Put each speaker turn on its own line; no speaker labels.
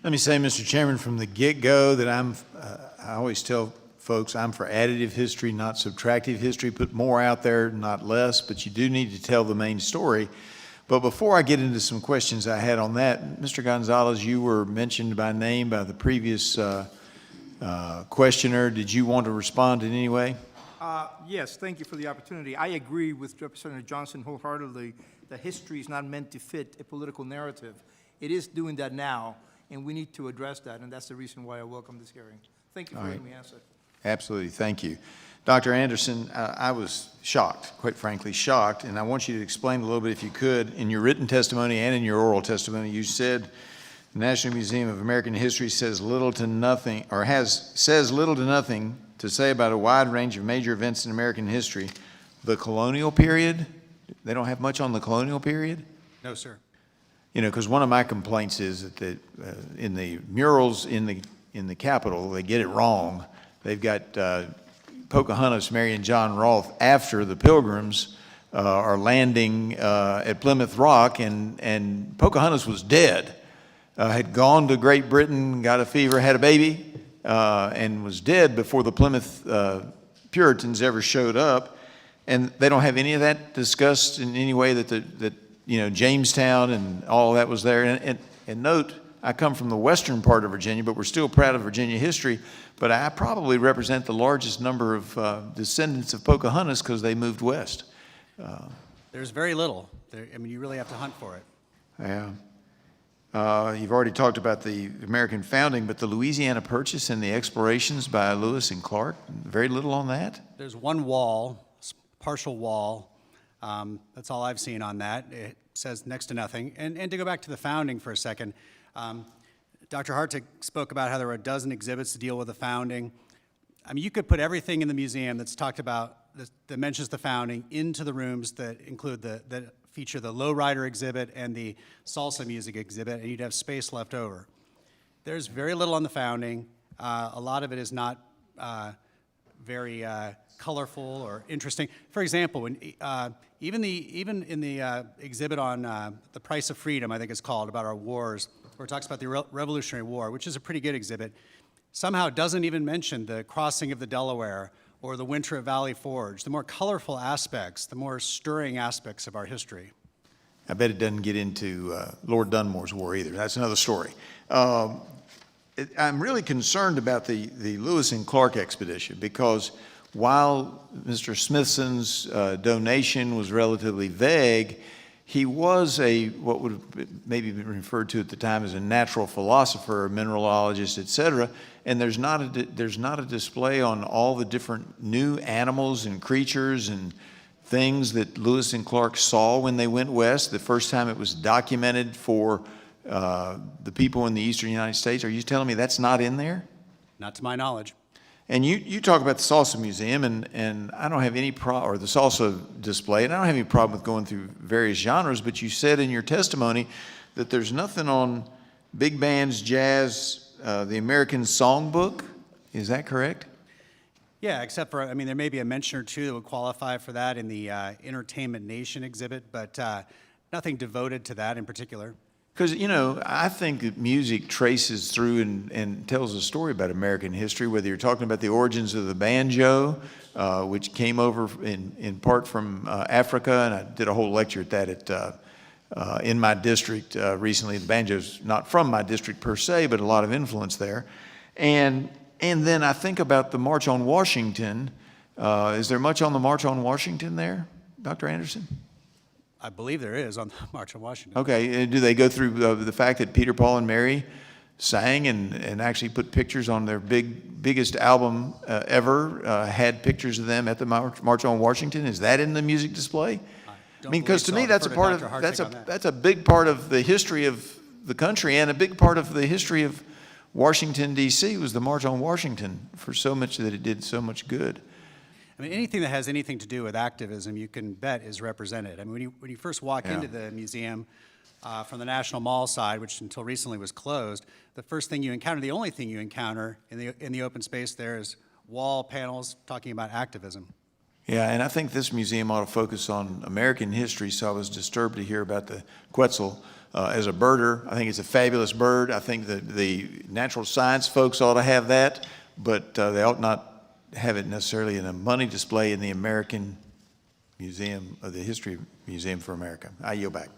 Let me say, Mr. Chairman, from the get-go that I always tell folks I'm for additive history, not subtractive history. Put more out there, not less, but you do need to tell the main story. But before I get into some questions I had on that, Mr. Gonzalez, you were mentioned by name by the previous questioner. Did you want to respond in any way?
Yes, thank you for the opportunity. I agree with Representative Johnson wholeheartedly that history is not meant to fit a political narrative. It is doing that now, and we need to address that, and that's the reason why I welcome this hearing. Thank you for letting me answer.
Absolutely, thank you. Dr. Anderson, I was shocked, quite frankly shocked, and I want you to explain a little bit, if you could. In your written testimony and in your oral testimony, you said the National Museum of American History says little to nothing, or says little to nothing to say about a wide range of major events in American history. The colonial period? They don't have much on the colonial period?
No, sir.
You know, because one of my complaints is that in the murals in the Capitol, they get it wrong. They've got Pocahontas, Mary and John Rolfe after the Pilgrims are landing at Plymouth Rock, and Pocahontas was dead, had gone to Great Britain, got a fever, had a baby, and was dead before the Plymouth Puritans ever showed up. And they don't have any of that discussed in any way that you know, Jamestown and all that was there. And note, I come from the western part of Virginia, but we're still proud of Virginia history. But I probably represent the largest number of descendants of Pocahontas because they moved west.
There's very little. I mean, you really have to hunt for it.
Yeah. You've already talked about the American founding, but the Louisiana Purchase and the explorations by Lewis and Clark, very little on that?
There's one wall, partial wall. That's all I've seen on that. It says next to nothing. And to go back to the founding for a second, Dr. Hartig spoke about how there were a dozen exhibits to deal with the founding. I mean, you could put everything in the museum that's talked about, that mentions the founding, into the rooms that include that feature the lowrider exhibit and the salsa music exhibit, and you'd have space left over. There's very little on the founding. A lot of it is not very colorful or interesting. For example, when, even in the exhibit on the price of freedom, I think it's called, about our wars, where it talks about the Revolutionary War, which is a pretty good exhibit, somehow it doesn't even mention the crossing of the Delaware or the winter at Valley Forge, the more colorful aspects, the more stirring aspects of our history.
I bet it doesn't get into Lord Dunmore's war either. That's another story. I'm really concerned about the Lewis and Clark expedition because while Mr. Smithson's donation was relatively vague, he was what would have maybe been referred to at the time as a natural philosopher, a mineralogist, et cetera. And there's not a display on all the different new animals and creatures and things that Lewis and Clark saw when they went west. The first time it was documented for the people in the eastern United States. Are you telling me that's not in there?
Not to my knowledge.
And you talk about the Salsa Museum, and I don't have any or the Salsa display, and I don't have any problem with going through various genres, but you said in your testimony that there's nothing on big bands, jazz, the American Songbook. Is that correct?
Yeah, except for, I mean, there may be a mention or two that would qualify for that in the Entertainment Nation exhibit, but nothing devoted to that in particular.
Because, you know, I think that music traces through and tells a story about American history, whether you're talking about the origins of the banjo, which came over in part from Africa, and I did a whole lecture at that in my district recently. The banjo's not from my district per se, but a lot of influence there. And then I think about the March on Washington. Is there much on the March on Washington there, Dr. Anderson?
I believe there is on the March on Washington.
Okay, do they go through the fact that Peter, Paul, and Mary sang and actually put pictures on their biggest album ever, had pictures of them at the March on Washington? Is that in the music display? I mean, because to me that's a big part of the history of the country, and a big part of the history of Washington, D.C. was the March on Washington, for so much that it did so much good.
I mean, anything that has anything to do with activism, you can bet is represented. I mean, when you first walk into the museum from the National Mall side, which until recently was closed, the first thing you encounter, the only thing you encounter in the open space there is wall panels talking about activism.
Yeah, and I think this museum ought to focus on American history, so I was disturbed to hear about the Quetzal as a birder. I think it's a fabulous bird. I think the natural science folks ought to have that, but they ought not have it necessarily in a money display in the American Museum, of the History Museum for America. I yield back.